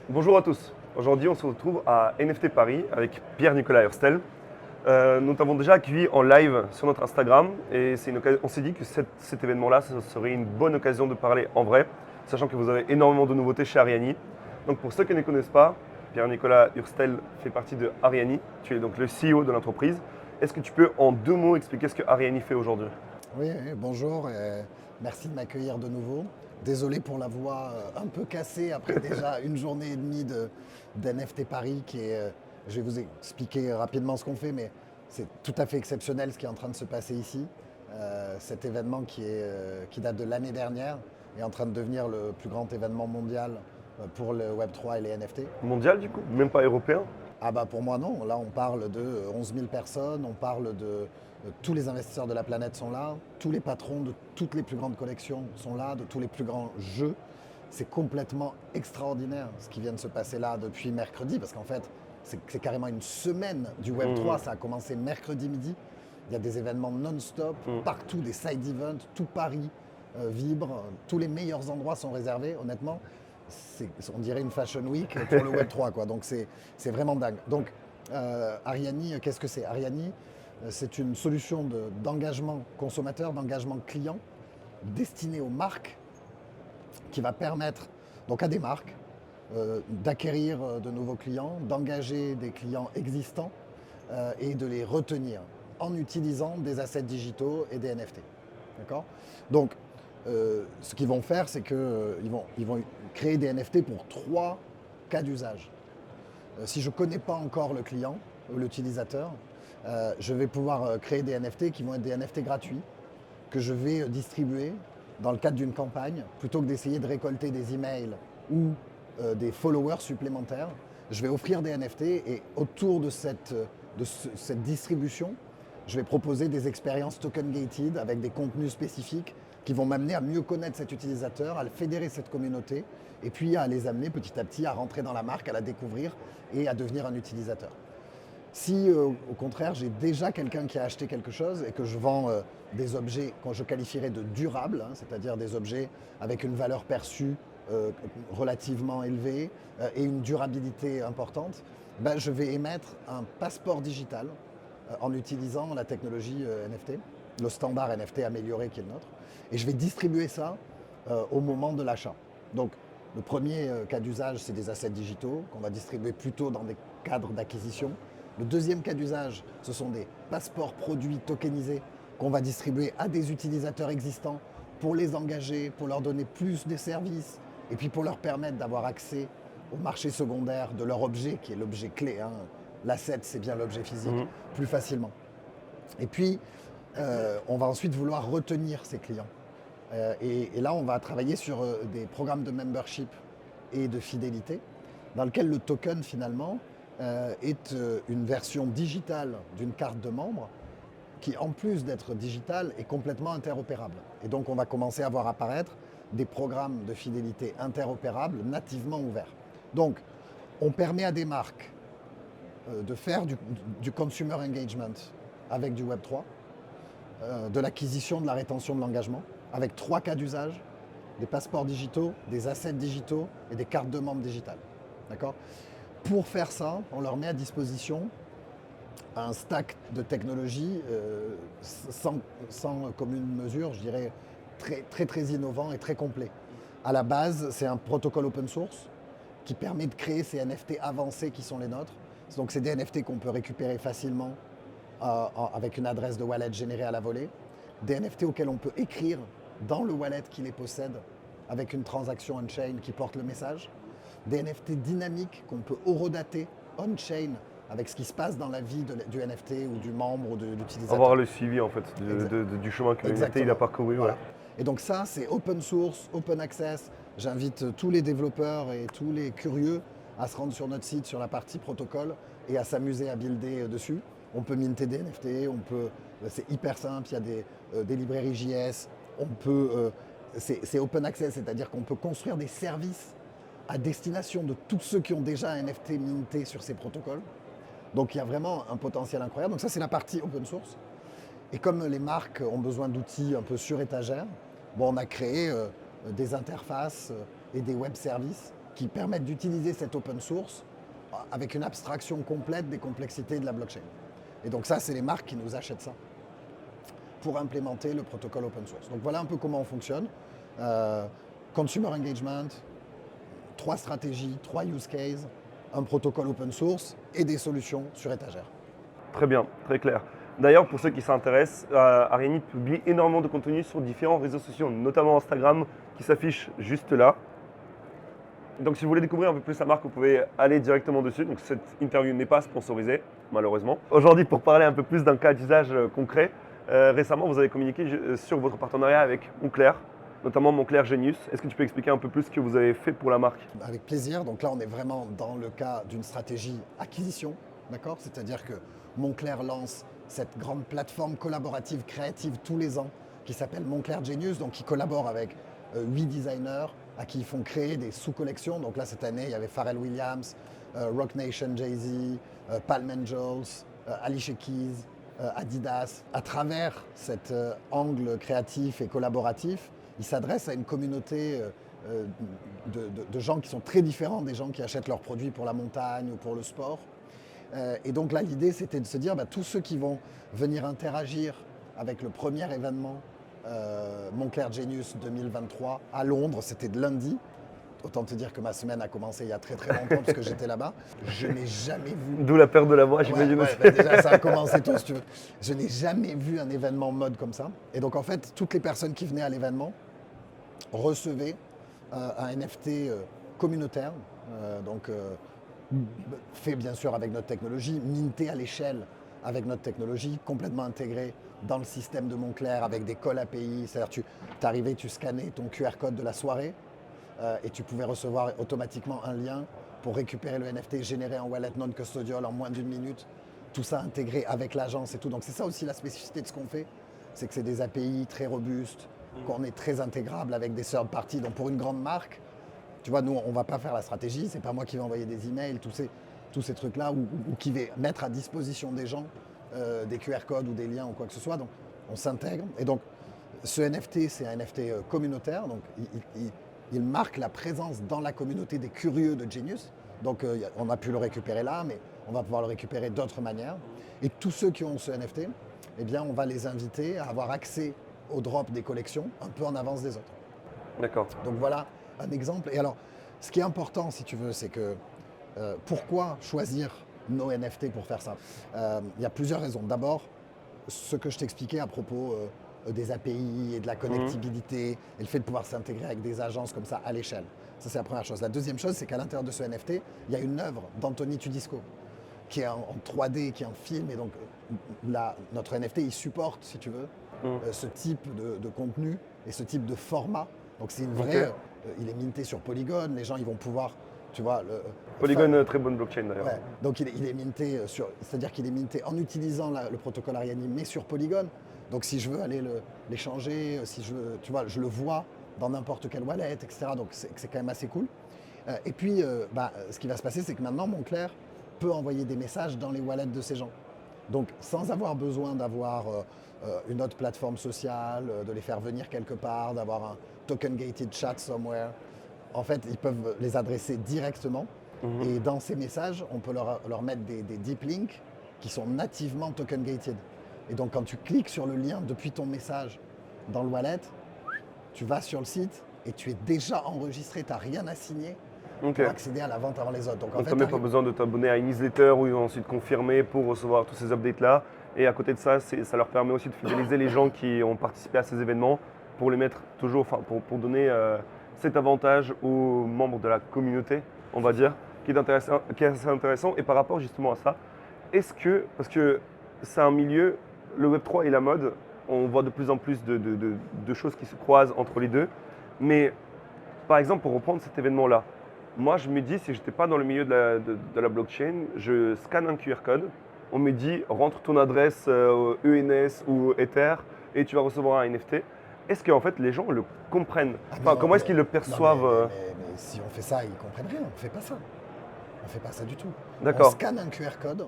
Bonjour à tous. Aujourd'hui, on se retrouve à NFT Paris avec Pierre-Nicolas Hurstel. Nous t'avons déjà accueilli en live sur notre Instagram et on s'est dit que cet événement-là, ça serait une bonne occasion de parler en vrai, sachant que vous avez énormément de nouveautés chez Ariani. Donc pour ceux qui ne connaissent pas, Pierre-Nicolas Hurstel fait partie de Ariani. Tu es donc le CEO de l'entreprise. Est-ce que tu peux en 2 mots expliquer ce que Ariani fait aujourd'hui? Oui, bonjour, merci de m'accueillir de nouveau. Désolé pour la voix un peu cassée après déjà une journée et demie d'NFT Paris je vais vous expliquer rapidement ce qu'on fait, mais c'est tout à fait exceptionnel ce qui est en train de se passer ici. Cet événement qui date de l'année dernière est en train de devenir le plus grand événement mondial pour le Web3 et les NFT. Mondial du coup, même pas européen? Ah bah pour moi non, là on parle de 11 000 personnes, on parle de tous les investisseurs de la planète sont là, tous les patrons de toutes les plus grandes collections sont là, de tous les plus grands jeux. C'est complètement extraordinaire ce qui vient de se passer là depuis mercredi, parce qu'en fait c'est carrément une semaine du Web3, ça a commencé mercredi midi. Il y a des événements non-stop, partout des side events, tout Paris vibre, tous les meilleurs endroits sont réservés, honnêtement on dirait une Fashion Week pour le Web3, quoi. Donc c'est vraiment dingue. Donc Ariani, qu'est-ce que c'est? Ariani, c'est une solution d'engagement consommateur, d'engagement client destinée aux marques qui va permettre donc à des marques d'acquérir de nouveaux clients, d'engager des clients existants et de les retenir en utilisant des assets digitaux et des NFT. D'accord? Donc, ce qu'ils vont faire, c'est qu'ils vont créer des NFT pour 3 cas d'usage. Si je ne connais pas encore le client ou l'utilisateur, je vais pouvoir créer des NFT qui vont être des NFT gratuits que je vais distribuer dans le cadre d'une campagne. Plutôt que d'essayer de récolter des emails ou des followers supplémentaires, je vais offrir des NFT et autour de cette distribution, je vais proposer des expériences token gated avec des contenus spécifiques qui vont m'amener à mieux connaître cet utilisateur, à le fédérer cette communauté et puis à les amener petit à petit à rentrer dans la marque, à la découvrir et à devenir un utilisateur. Si au contraire j'ai déjà quelqu'un qui a acheté quelque chose et que je vends des objets que je qualifierais de durables, hein, c'est-à-dire des objets avec une valeur perçue relativement élevée et une durabilité importante, ben, je vais émettre un passeport digital en utilisant la technologie NFT, le standard NFT amélioré qui est le nôtre, et je vais distribuer ça au moment de l'achat. Donc le premier cas d'usage, c'est des assets digitaux qu'on va distribuer plutôt dans des cadres d'acquisition. Le deuxième cas d'usage, ce sont des passeports produits tokenisés qu'on va distribuer à des utilisateurs existants pour les engager, pour leur donner plus de services et puis pour leur permettre d'avoir accès au marché secondaire de leur objet, qui est l'objet clé. Hein. L'asset, c'est bien l'objet physique, plus facilement. Et puis, on va ensuite vouloir retenir ces clients. Et là, on va travailler sur des programmes de membership et de fidélité, dans lequel le token, finalement, est une version digitale d'une carte de membre qui, en plus d'être digitale, est complètement interopérable. Et donc, on va commencer à voir apparaître des programmes de fidélité interopérables nativement ouverts. Donc, on permet à des marques de faire du consumer engagement avec du Web3, de l'acquisition, de la rétention, de l'engagement, avec 3 cas d'usage, des passeports digitaux, des assets digitaux et des cartes de membres digitales. D'accord ? Pour faire ça, on leur met à disposition un stack de technologies sans commune mesure, je dirais très innovant et très complet. À la base, c'est un protocole open source qui permet de créer ces NFT avancés qui sont les nôtres. Donc c'est des NFT qu'on peut récupérer facilement avec une adresse de wallet générée à la volée, des NFT auxquels on peut écrire dans le wallet qui les possède avec une transaction on-chain qui porte le message, des NFT dynamiques qu'on peut horodater on-chain avec ce qui se passe dans la vie du NFT ou du membre ou de l'utilisateur. Avoir le suivi en fait du chemin que le NFT il a parcouru. Voilà. Ouais. Et donc ça, c'est open source, open access. J'invite tous les développeurs et tous les curieux à se rendre sur notre site, sur la partie protocole, et à s'amuser à builder dessus. On peut minter des NFT, c'est hyper simple, il y a des librairies JS, c'est open access, c'est-à-dire qu'on peut construire des services à destination de tous ceux qui ont déjà un NFT minté sur ces protocoles. Donc il y a vraiment un potentiel incroyable. Donc ça, c'est la partie open source. Et comme les marques ont besoin d'outils un peu sur étagère, on a créé des interfaces et des web services qui permettent d'utiliser cet open source avec une abstraction complète des complexités de la blockchain. Et donc ça, c'est les marques qui nous achètent ça pour implémenter le protocole open source. Donc voilà un peu comment on fonctionne. Consumer engagement, 3 stratégies, 3 use cases, un protocole open source et des solutions sur étagère. Très bien, très clair. D'ailleurs, pour ceux qui s'intéressent, Ariani publie énormément de contenu sur différents réseaux sociaux, notamment Instagram, qui s'affiche juste là. Donc si vous voulez découvrir un peu plus la marque, vous pouvez aller directement dessus. Donc cette interview n'est pas sponsorisée, malheureusement. Aujourd'hui, pour parler un peu plus d'un cas d'usage concret, récemment, vous avez communiqué sur votre partenariat avec Moncler, notamment Moncler Genius. Est-ce que tu peux expliquer un peu plus ce que vous avez fait pour la marque? Avec plaisir. Donc là, on est vraiment dans le cas d'une stratégie acquisition, d'accord? C'est-à-dire que Moncler lance cette grande plateforme collaborative créative tous les ans qui s'appelle Moncler Genius, donc qui collabore avec 8 designers à qui ils font créer des sous-collections. Donc là, cette année, il y avait Pharrell Williams, Roc Nation, Jay-Z, Palm Angels, Alicia Keys, Adidas. À travers cet angle créatif et collaboratif, ils s'adressent à une communauté de gens qui sont très différents des gens qui achètent leurs produits pour la montagne ou pour le sport. Et donc là, l'idée, c'était de se dire, tous ceux qui vont venir interagir avec le premier événement Moncler Genius 2023 à Londres, c'était de lundi. Autant te dire que ma semaine a commencé il y a très très longtemps parce que j'étais là-bas. Je n'ai jamais vu... D'où la perte de la voix, j'imagine aussi. Déjà, ça a commencé tôt, si tu veux. Je n'ai jamais vu un événement mode comme ça. Et donc, en fait, toutes les personnes qui venaient à l'événement recevaient un NFT communautaire, fait bien sûr avec notre technologie, minté à l'échelle avec notre technologie, complètement intégré dans le système de Moncler avec des calls API. C'est-à-dire tu arrivais, tu scannais ton QR code de la soirée et tu pouvais recevoir automatiquement un lien pour récupérer le NFT généré en wallet non custodial en moins d'1 minute. Tout ça intégré avec l'agence et tout. Donc c'est ça aussi la spécificité de ce qu'on fait, c'est que c'est des API très robustes, qu'on est très intégrable avec des third parties. Donc pour une grande marque, tu vois, nous, on ne va pas faire la stratégie, c'est pas moi qui vais envoyer des emails, tous ces trucs-là, ou qui vais mettre à disposition des gens des QR codes ou des liens ou quoi que ce soit. Donc, on s'intègre. Et donc, ce NFT, c'est un NFT communautaire. Donc, il marque la présence dans la communauté des curieux de Genius. Donc, on a pu le récupérer là, mais on va pouvoir le récupérer d'autres manières. Et tous ceux qui ont ce NFT, eh bien, on va les inviter à avoir accès au drop des collections un peu en avance des autres. D'accord. Donc, voilà un exemple. Et alors, ce qui est important, si tu veux, c'est que pourquoi choisir nos NFT pour faire ça? Il y a plusieurs raisons. D'abord, ce que je t'expliquais à propos des API et de la connectibilité et le fait de pouvoir s'intégrer avec des agences comme ça à l'échelle. Ça, c'est la première chose. La deuxième chose, c'est qu'à l'intérieur de ce NFT, il y a une œuvre d'Anthony Tudisco qui est en 3D, qui est en film. Et donc, là, notre NFT, il supporte, si tu veux, ce type de contenu et ce type de format. Donc, c'est une vraie... il est minté sur Polygon. Les gens, ils vont pouvoir... Tu vois, Polygon, très bonne blockchain d'ailleurs. Ouais. Donc il est minté c'est-à-dire qu'il est minté en utilisant le protocole Ariani, mais sur Polygon. Donc si je veux aller l'échanger, si je veux, tu vois, je le vois dans n'importe quelle wallet, etc. Donc c'est quand même assez cool. Et puis, ce qui va se passer, c'est que maintenant, Moncler peut envoyer des messages dans les wallets de ces gens. Donc sans avoir besoin d'avoir une autre plateforme sociale, de les faire venir quelque part, d'avoir un token gated chat somewhere. En fait, ils peuvent les adresser directement. Et dans ces messages, on peut leur mettre des deep links qui sont nativement token gated. Et donc, quand tu cliques sur le lien depuis ton message dans le wallet, tu vas sur le site et tu es déjà enregistré, tu n'as rien à signer pour accéder à la vente avant les autres. Donc, tu n'as même pas besoin de t'abonner à une newsletter ou ensuite confirmer pour recevoir tous ces updates-là. Et à côté de ça, ça leur permet aussi de fidéliser les gens qui ont participé à ces événements pour les mettre toujours, pour donner cet avantage aux membres de la communauté, on va dire, qui est assez intéressant. Et par rapport justement à ça, parce que c'est un milieu, le Web3 et la mode, on voit de plus en plus de choses qui se croisent entre les deux. Mais par exemple, pour reprendre cet événement-là, moi je me dis, si je n'étais pas dans le milieu de la blockchain, je scanne un QR code, on me dit rentre ton adresse ENS ou Ether et tu vas recevoir un NFT. Est-ce qu'en fait les gens le comprennent? Comment est-ce qu'ils le perçoivent? Mais si on fait ça, ils ne comprennent rien. On ne fait pas ça. On ne fait pas ça du tout. D'accord. On scanne un QR code,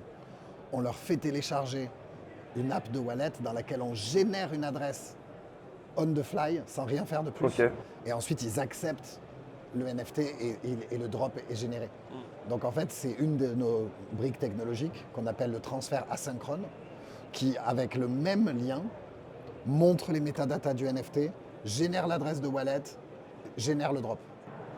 on leur fait télécharger une app de wallet dans laquelle on génère une adresse on the fly sans rien faire de plus. Et ensuite, ils acceptent le NFT et le drop est généré. Donc en fait, c'est une de nos briques technologiques qu'on appelle le transfert asynchrone, qui, avec le même lien, montre les métadatas du NFT, génère l'adresse de wallet, génère le drop.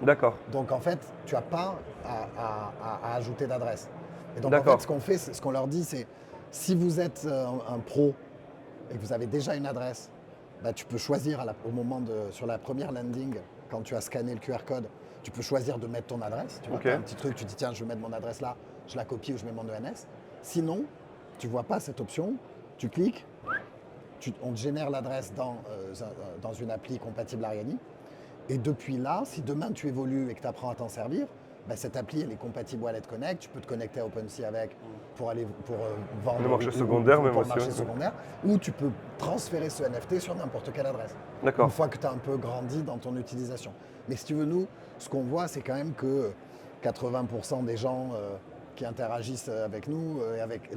D'accord. Donc en fait, tu n'as pas à ajouter d'adresse. Et donc en D'accord. fait, ce qu'on fait, ce qu'on leur dit, c'est si vous êtes un pro et que vous avez déjà une adresse, bah, tu peux choisir au moment sur la première landing, quand tu as scanné le QR code, tu peux choisir de mettre ton adresse. Tu vois, Ok. t'as un petit truc, tu dis tiens, je vais mettre mon adresse là, je la copie ou je mets mon ENS. Sinon, tu ne vois pas cette option, tu cliques, on te génère l'adresse dans une appli compatible Ariani. Et depuis là, si demain tu évolues et que tu apprends à t'en servir, bah, cette appli elle est compatible Wallet Connect, tu peux te connecter à OpenSea avec pour vendre Le marché ou secondaire même pour le aussi, marché ouais. secondaire, ou tu peux transférer ce NFT sur n'importe quelle adresse. D'accord. Une fois que tu as un peu grandi dans ton utilisation. Mais si tu veux, nous, ce qu'on voit, c'est quand même que 80% des gens qui interagissent avec nous et avec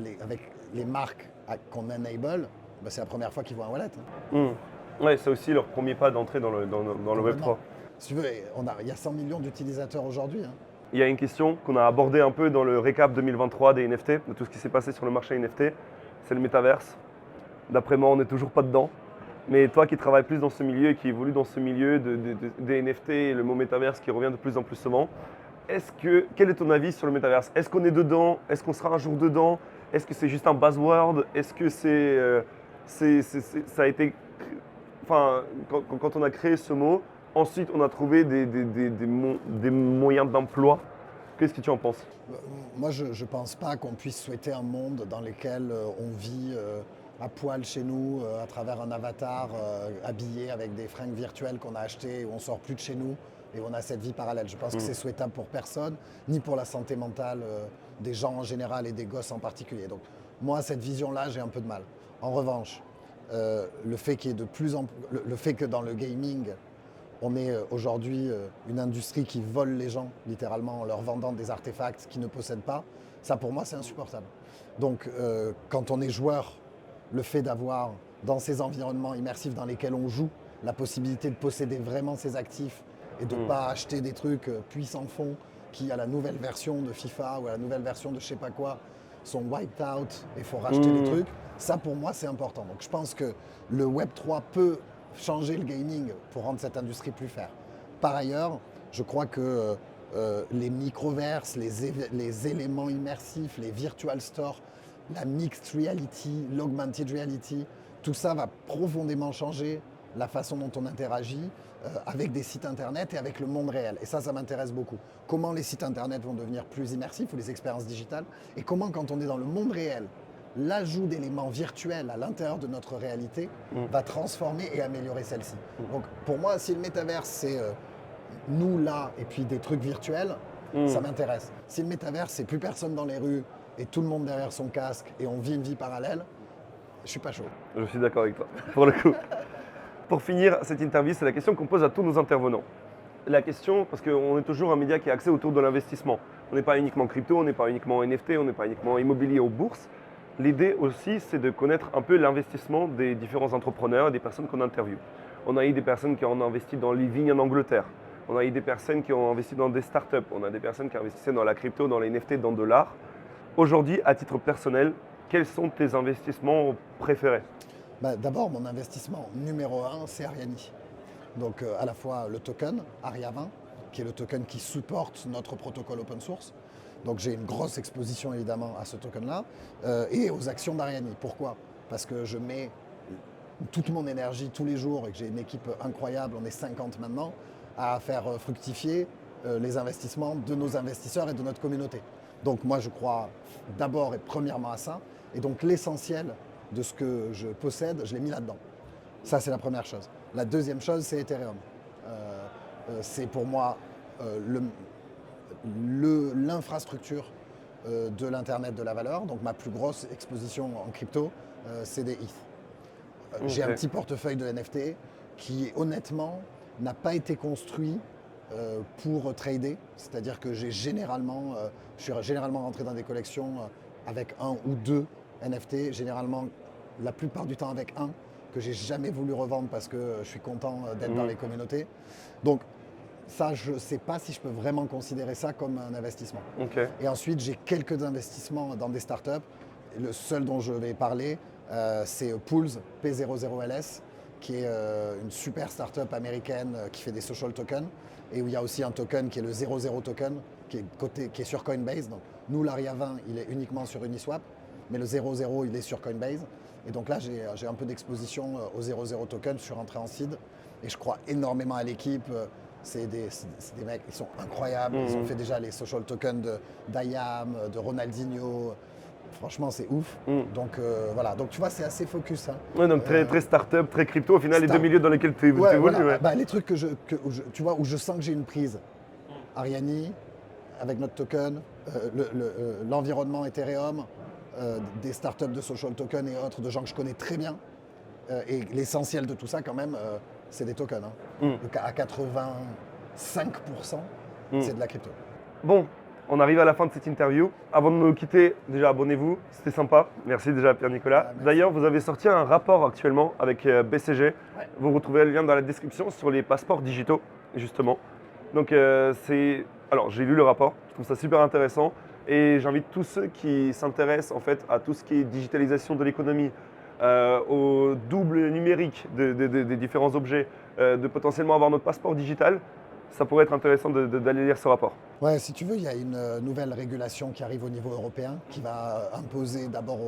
les marques qu'on enable, bah, c'est la première fois qu'ils voient un wallet. Ouais, c'est aussi leur premier pas d'entrée dans le Web3. Complètement. Si tu veux, il y a 100 millions d'utilisateurs aujourd'hui. Il y a une question qu'on a abordée un peu dans le récap 2023 des NFT, de tout ce qui s'est passé sur le marché NFT, c'est le métaverse. D'après moi, on n'est toujours pas dedans. Mais toi qui travailles plus dans ce milieu et qui évolue dans ce milieu des NFT et le mot métaverse qui revient de plus en plus souvent, quel est ton avis sur le métaverse? Est-ce qu'on est dedans? Est-ce qu'on sera un jour dedans? Est-ce que c'est juste un buzzword? Est-ce que ça a été... Enfin, quand on a créé ce mot, ensuite on a trouvé des moyens d'emploi. Qu'est-ce que tu en penses? Moi, je ne pense pas qu'on puisse souhaiter un monde dans lequel on vit à poil chez nous, à travers un avatar habillé avec des fringues virtuelles qu'on a achetées, où on sort plus de chez nous et on a cette vie parallèle. Je pense que c'est souhaitable pour personne, ni pour la santé mentale des gens en général et des gosses en particulier. Donc moi, cette vision-là, j'ai un peu de mal. En revanche, le fait que dans le gaming, on est aujourd'hui une industrie qui vole les gens, littéralement, en leur vendant des artefacts qu'ils ne possèdent pas, ça pour moi c'est insupportable. Donc quand on est joueur, le fait d'avoir dans ces environnements immersifs dans lesquels on joue, la possibilité de posséder vraiment ses actifs et de ne pas acheter des trucs puissants fond qui à la nouvelle version de FIFA ou à la nouvelle version de je sais pas quoi sont wiped out et il faut racheter des trucs, ça pour moi c'est important. Donc je pense que le Web3 peut changer le gaming pour rendre cette industrie plus fair. Par ailleurs, je crois que les microverses, les éléments immersifs, les virtual stores, la mixed reality, l'augmented reality, tout ça va profondément changer la façon dont on interagit avec des sites internet et avec le monde réel. Et ça m'intéresse beaucoup. Comment les sites internet vont devenir plus immersifs ou les expériences digitales et comment quand on est dans le monde réel, l'ajout d'éléments virtuels à l'intérieur de notre réalité va transformer et améliorer celle-ci. Donc pour moi, si le métaverse c'est nous là et puis des trucs virtuels, ça m'intéresse. Si le métaverse c'est plus personne dans les rues et tout le monde derrière son casque et on vit une vie parallèle, je suis pas chaud. Je suis d'accord avec toi, pour le coup. Pour finir cette interview, c'est la question qu'on pose à tous nos intervenants. La question, parce qu'on est toujours un média qui est axé autour de l'investissement. On n'est pas uniquement crypto, on n'est pas uniquement NFT, on n'est pas uniquement immobilier ou bourse. L'idée aussi, c'est de connaître un peu l'investissement des différents entrepreneurs et des personnes qu'on interviewe. On a eu des personnes qui ont investi dans les vignes en Angleterre. On a eu des personnes qui ont investi dans des startups. On a des personnes qui investissaient dans la crypto, dans les NFT, dans de l'art. Aujourd'hui, à titre personnel, quels sont tes investissements préférés? D'abord, mon investissement numéro 1, c'est Ariani. Donc à la fois le token ARIA20, qui est le token qui supporte notre protocole open source. Donc j'ai une grosse exposition évidemment à ce token-là et aux actions d'Ariani. Pourquoi? Parce que je mets toute mon énergie tous les jours et que j'ai une équipe incroyable, on est 50 maintenant, à faire fructifier les investissements de nos investisseurs et de notre communauté. Donc moi je crois d'abord et premièrement à ça. Et donc l'essentiel de ce que je possède, je l'ai mis là-dedans. Ça c'est la première chose. La deuxième chose, c'est Ethereum. C'est pour moi l'infrastructure de l'Internet de la valeur. Donc ma plus grosse exposition en crypto, c'est des ETH. J'ai un petit portefeuille de NFT qui honnêtement n'a pas été construit pour trader. C'est-à-dire que je suis généralement rentré dans des collections avec un ou deux NFT, généralement la plupart du temps avec un que j'ai jamais voulu revendre parce que je suis content d'être dans les communautés. Donc ça, je ne sais pas si je peux vraiment considérer ça comme un investissement. Ok. Et ensuite, j'ai quelques investissements dans des startups. Le seul dont je vais parler, c'est Pools, P00LS, qui est une super startup américaine qui fait des social tokens, et où il y a aussi un token qui est le 00 token, qui est sur Coinbase. Donc, nous, l'ARIA 20, il est uniquement sur Uniswap, mais le 00, il est sur Coinbase. Et donc là, j'ai un peu d'exposition au 00 token. Je suis rentré en seed et je crois énormément à l'équipe. C'est des mecs, ils sont incroyables. Ils ont fait déjà les social tokens d'Ayam, de Ronaldinho. Franchement, c'est ouf. Donc voilà, donc tu vois, c'est assez focus. Hein. Ouais, donc très start-up, très crypto. Au final, les deux milieux dans lesquels tu évolues. Voilà. Bah, les trucs tu vois, où je sens que j'ai une prise. Ariani, avec notre token, l'environnement Ethereum, des startups de social token et autres, de gens que je connais très bien. Et l'essentiel de tout ça, quand même, c'est des tokens. Hein. Donc à 85%, c'est de la crypto. Bon, on arrive à la fin de cette interview. Avant de nous quitter, déjà abonnez-vous, c'était sympa. Merci déjà Pierre-Nicolas. D'ailleurs, vous avez sorti un rapport actuellement avec BCG. Ouais. Vous retrouvez le lien dans la description sur les passeports digitaux, justement. Donc alors j'ai lu le rapport, je trouve ça super intéressant et j'invite tous ceux qui s'intéressent en fait à tout ce qui est digitalisation de l'économie, au double numérique des différents objets, de potentiellement avoir notre passeport digital. Ça pourrait être intéressant d'aller lire ce rapport. Ouais, si tu veux, il y a une nouvelle régulation qui arrive au niveau européen qui va imposer d'abord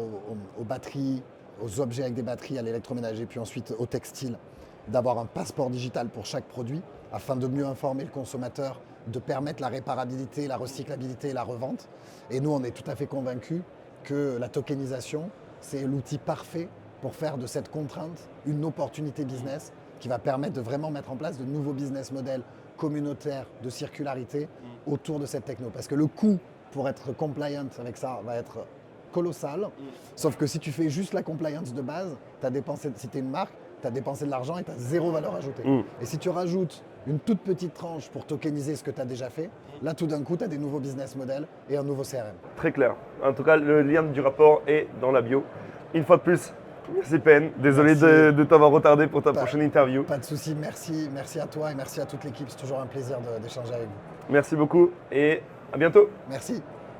aux batteries, aux objets avec des batteries, à l'électroménager, puis ensuite au textile, d'avoir un passeport digital pour chaque produit afin de mieux informer le consommateur, de permettre la réparabilité, la recyclabilité et la revente. Et nous, on est tout à fait convaincus que la tokenisation, c'est l'outil parfait pour faire de cette contrainte une opportunité business qui va permettre de vraiment mettre en place de nouveaux business models communautaires de circularité autour de cette techno. Parce que le coût pour être compliant avec ça va être colossal. Sauf que si tu fais juste la compliance de base, tu as dépensé, si tu es une marque, tu as dépensé de l'argent et tu as zéro valeur ajoutée. Et si tu rajoutes une toute petite tranche pour tokeniser ce que tu as déjà fait, là tout d'un coup tu as des nouveaux business models et un nouveau CRM. Très clair. En tout cas, le lien du rapport est dans la bio. Une fois de plus, merci PN. Désolé de t'avoir retardé pour ta prochaine interview. Pas de souci, merci à toi et merci à toute l'équipe. C'est toujours un plaisir d'échanger avec vous. Merci beaucoup et à bientôt. Merci.